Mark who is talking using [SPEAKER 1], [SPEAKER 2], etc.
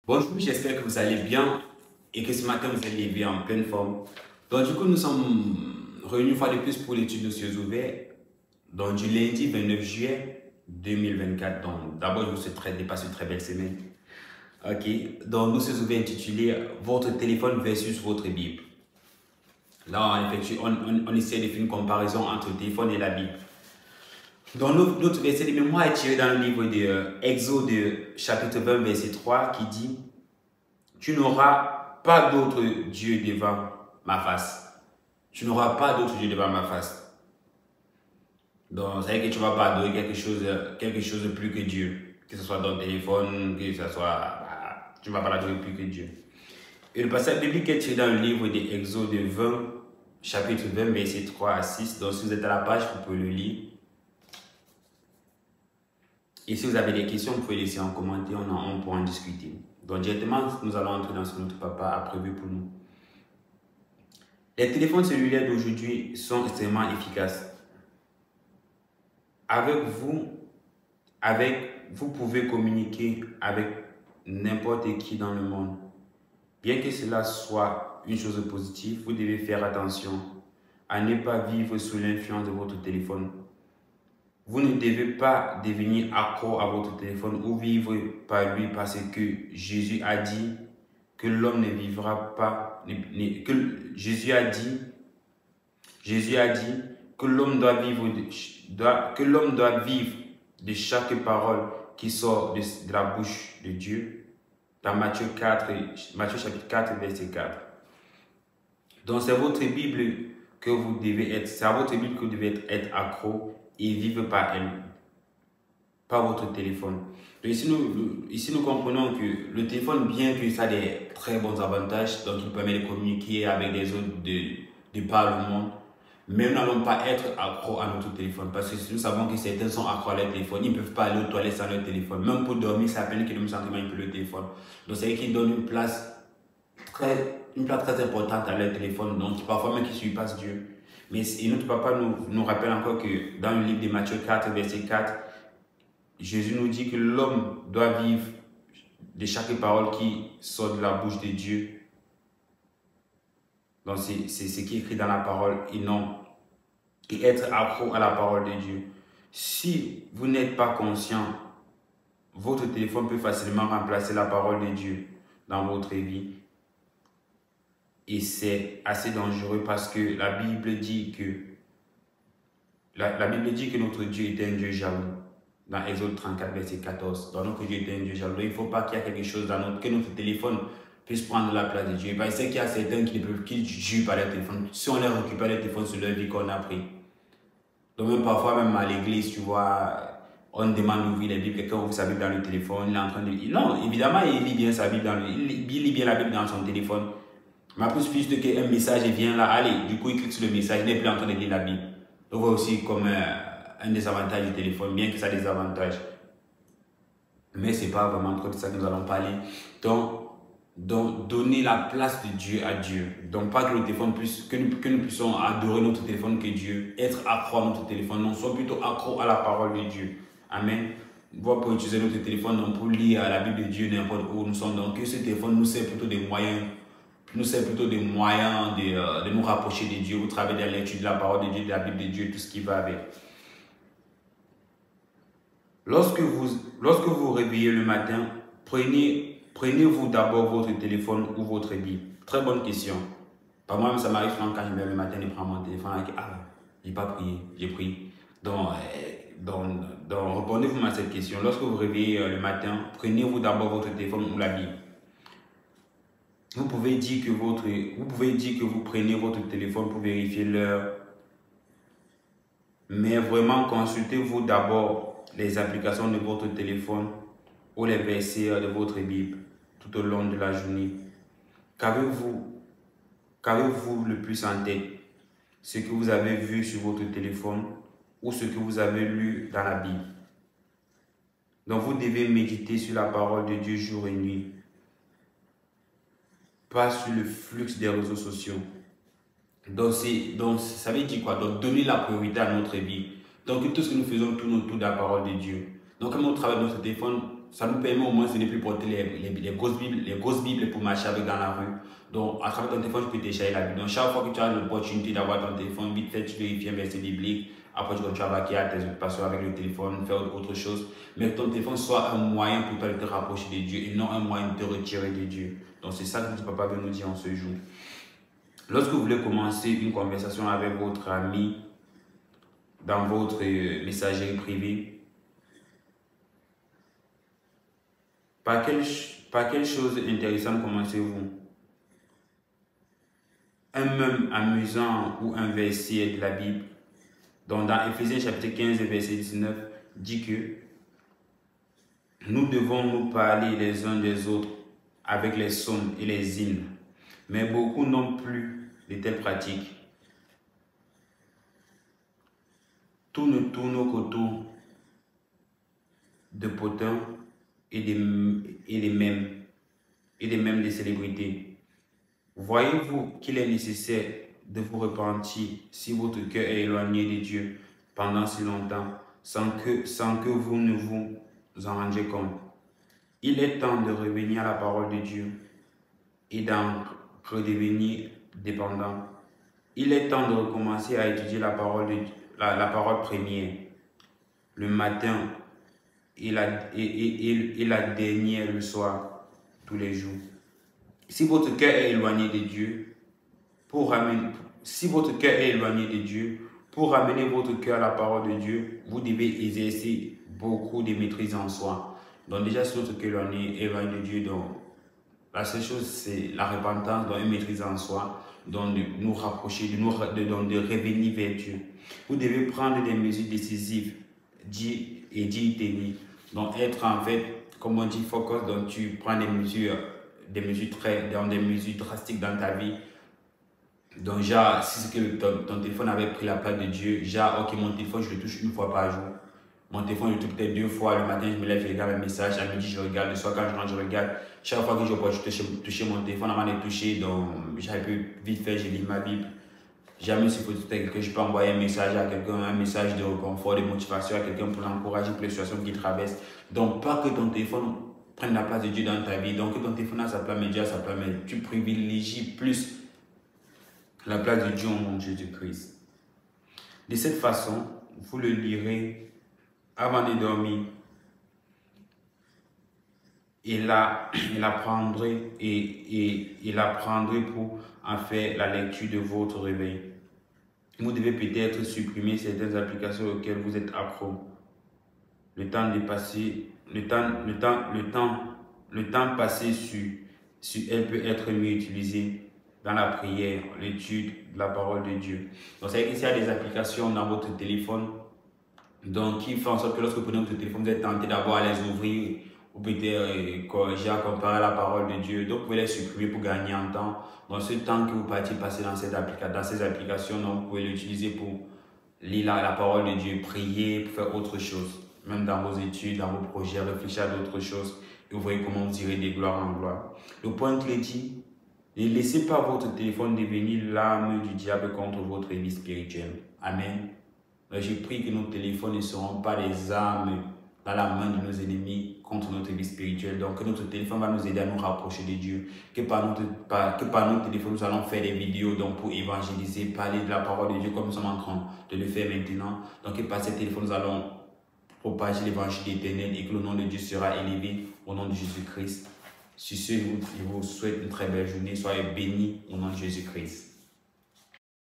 [SPEAKER 1] Bonjour, j'espère que vous allez bien et que ce matin vous allez bien en pleine forme. Donc du coup, nous sommes réunis une fois de plus pour l'étude de cieux ouverts. Donc du lundi 29 juillet 2024. Donc d'abord, je vous souhaite de passer une très belle semaine. Ok, donc nous sommes ouverts intitulé Votre téléphone versus votre Bible. Là, on essaie de faire une comparaison entre le téléphone et la Bible. Donc notre verset de mémoire est tiré dans le livre de Exode chapitre 20 verset 3 qui dit: tu n'auras pas d'autre Dieu devant ma face. Tu n'auras pas d'autre Dieu devant ma face. Donc, ça veut dire que tu ne vas pas adorer quelque chose de plus que Dieu. Que ce soit ton téléphone, que ce soit... tu ne vas pas l'adorer plus que Dieu. Et le passage biblique est tiré dans le livre d'Exode 20, chapitre 20, verset 3 à 6. Donc, si vous êtes à la page, vous pouvez le lire. Et si vous avez des questions, vous pouvez laisser en commentaire, on pourra en discuter. Donc, directement, nous allons entrer dans ce que notre papa a prévu pour nous. Les téléphones cellulaires d'aujourd'hui sont extrêmement efficaces. Avec vous pouvez communiquer avec n'importe qui dans le monde. Bien que cela soit une chose positive, vous devez faire attention à ne pas vivre sous l'influence de votre téléphone. Vous ne devez pas devenir accro à votre téléphone ou vivre par lui parce que Jésus a dit que l'homme ne vivra pas, Jésus a dit que l'homme doit vivre de chaque parole qui sort de la bouche de Dieu, dans Matthieu chapitre 4, verset 4. Donc c'est votre Bible que vous devez être, c'est à votre Bible que vous devez être accro et vivre par elle, pas votre téléphone. Donc ici nous comprenons que le téléphone, bien que ça a des très bons avantages, donc il permet de communiquer avec des autres de par le monde, mais nous n'allons pas être accro à notre téléphone parce que nous savons que certains sont accros à leur téléphone. Ils ne peuvent pas aller aux toilettes sans leur téléphone. Même pour dormir, c'est à peine qu'ils ne sentent même plus le téléphone. Donc c'est qu'ils donnent une place très importante à leur téléphone. Donc parfois même qu'ils ne suivent pas Dieu. Mais et notre papa nous rappelle encore que dans le livre de Matthieu 4, verset 4, Jésus nous dit que l'homme doit vivre de chaque parole qui sort de la bouche de Dieu. Donc c'est ce qui est écrit dans la parole et être accro à la parole de Dieu. Si vous n'êtes pas conscient, votre téléphone peut facilement remplacer la parole de Dieu dans votre vie. Et c'est assez dangereux parce que la Bible dit que notre Dieu est un Dieu jaloux. Dans Exode 34, verset 14. Donc notre Dieu est un Dieu jaloux. Il ne faut pas qu'il y ait quelque chose que notre téléphone puisse prendre la place de Dieu. Parce qu'il y a certains qui jurent par leur téléphone. Si on les récupère leur téléphone sur leur vie qu'on a pris. Donc même parfois, même à l'église, tu vois, on demande d'ouvrir la Bible, quelqu'un ouvre sa Bible dans le téléphone, il est en train de lire. Non, évidemment, il lit bien sa Bible, il lit bien la Bible dans son téléphone. Mais plus juste qu'un message vient là, allez, du coup il clique sur le message, il n'est plus en train de lire la Bible. Donc on voit aussi comme un désavantage du téléphone, bien que ça a des avantages. Mais ce n'est pas vraiment trop de ça que nous allons parler. Donc donner la place de Dieu à Dieu. Donc pas que le téléphone que nous puissions adorer notre téléphone que Dieu, être accro à notre téléphone, non, soyons plutôt accro à la parole de Dieu. Amen. Voir pour utiliser notre téléphone, donc pour lire la Bible de Dieu n'importe où nous sommes. Donc que ce téléphone nous sert plutôt des moyens. Nous sert plutôt des moyens de nous rapprocher de Dieu au travers de la lecture de la parole de Dieu, de la Bible de Dieu, tout ce qui va avec. Lorsque vous réveillez le matin, prenez-vous d'abord votre téléphone ou votre Bible? Très bonne question. Par moi, ça m'arrive souvent quand je me lève le matin de prendre mon téléphone et j'ai pas prié, j'ai pris. Donc répondez-vous à cette question. Lorsque vous réveillez le matin, prenez-vous d'abord votre téléphone ou la Bible? Vous pouvez dire que vous prenez votre téléphone pour vérifier l'heure, mais vraiment consultez-vous d'abord les applications de votre téléphone ou les versets de votre Bible tout au long de la journée. Qu'avez-vous le plus en tête? Ce que vous avez vu sur votre téléphone ou ce que vous avez lu dans la Bible? Donc vous devez méditer sur la parole de Dieu jour et nuit. Pas sur le flux des réseaux sociaux. Donc ça veut dire quoi? Donc donner la priorité à notre vie. Donc tout ce que nous faisons tourne autour de la parole de Dieu. Donc comme on travaille dans notre téléphone, ça nous permet au moins de ne plus porter les grosses Bibles pour marcher avec dans la rue. Donc, à travers ton téléphone, tu peux télécharger la Bible. Donc, chaque fois que tu as l'opportunité d'avoir ton téléphone, vite fait, tu vérifies un verset biblique. Après, tu continues à vaquer à tes occupations avec le téléphone, faire autre chose. Mais que ton téléphone soit un moyen pour toi de te rapprocher de Dieu et non un moyen de te retirer de Dieu. Donc, c'est ça que notre papa veut nous dire en ce jour. Lorsque vous voulez commencer une conversation avec votre ami dans votre messagerie privée, par quelle chose intéressante commencez-vous? Un même amusant ou un verset de la Bible. Donc dans Éphésiens chapitre 15 verset 19 dit que nous devons nous parler les uns des autres avec les psaumes et les hymnes. Mais beaucoup n'ont plus de telles pratiques. Tout ne tourne qu'autour de potins et des mèmes des célébrités. Voyez-vous qu'il est nécessaire de vous repentir si votre cœur est éloigné de Dieu pendant si longtemps, sans que vous ne vous en rendiez compte? Il est temps de revenir à la parole de Dieu et d'en redevenir dépendant. Il est temps de recommencer à étudier la parole première le matin et la dernière le soir, tous les jours. Si votre cœur est éloigné de Dieu, pour ramener votre cœur à la parole de Dieu, vous devez exercer beaucoup de maîtrise en soi. Donc déjà, si votre cœur est éloigné de Dieu, donc la seule chose, c'est la repentance, donc une maîtrise en soi, donc de nous rapprocher, de revenir vers Dieu. Vous devez prendre des mesures décisives et d'y tenir. Donc être en fait, comme on dit, focus, donc tu prends des mesures drastiques dans ta vie. Donc, genre, si c'est que ton téléphone avait pris la place de Dieu, genre, ok, mon téléphone, je le touche une fois par jour. Mon téléphone, je le touche peut-être 2 fois. Le matin, je me lève, je regarde mes messages. À midi, je regarde. Le soir, quand je rentre, je regarde. Chaque fois que je peux toucher mon téléphone avant de toucher, donc, j'avais pu vite fait, j'ai lu ma Bible. Jamais supposé que je peux envoyer un message à quelqu'un, un message de réconfort, de motivation à quelqu'un pour l'encourager pour les situations qu'il traverse. Donc, pas que ton téléphone prenne la place de Dieu dans ta vie. Donc, que ton téléphone a sa place, mais Dieu a sa place, mais tu privilégies plus la place de Dieu au nom de Jésus-Christ. De cette façon, vous le lirez avant de dormir et l'apprendrez pour en faire la lecture de votre réveil. Vous devez peut-être supprimer certaines applications auxquelles vous êtes accro. Le temps passé sur elle peut être mieux utilisé dans la prière, l'étude de la parole de Dieu. Donc, c'est qu'il y a des applications dans votre téléphone donc, qui font en sorte que lorsque vous prenez votre téléphone, vous êtes tenté d'avoir à les ouvrir ou peut-être corriger, à comparer la parole de Dieu. Donc, vous pouvez les supprimer pour gagner en temps. Donc, ce temps que vous partiez passer dans ces applications, donc, vous pouvez l'utiliser pour lire la parole de Dieu, prier, pour faire autre chose. Même dans vos études, dans vos projets, réfléchir à d'autres choses. Et vous voyez comment vous irez de gloire en gloire. Le point clé dit: ne laissez pas votre téléphone devenir l'arme du diable contre votre vie spirituelle. Amen. Je prie que nos téléphones ne seront pas des armes dans la main de nos ennemis contre notre vie spirituelle. Donc, que notre téléphone va nous aider à nous rapprocher de Dieu. Que par notre téléphone, nous allons faire des vidéos donc, pour évangéliser, parler de la parole de Dieu comme nous sommes en train de le faire maintenant. Donc, que par ces téléphones, nous allons propager l'évangile éternel et que le nom de Dieu sera élevé au nom de Jésus-Christ. Sur ce, je vous souhaite une très belle journée. Soyez bénis au nom de Jésus-Christ.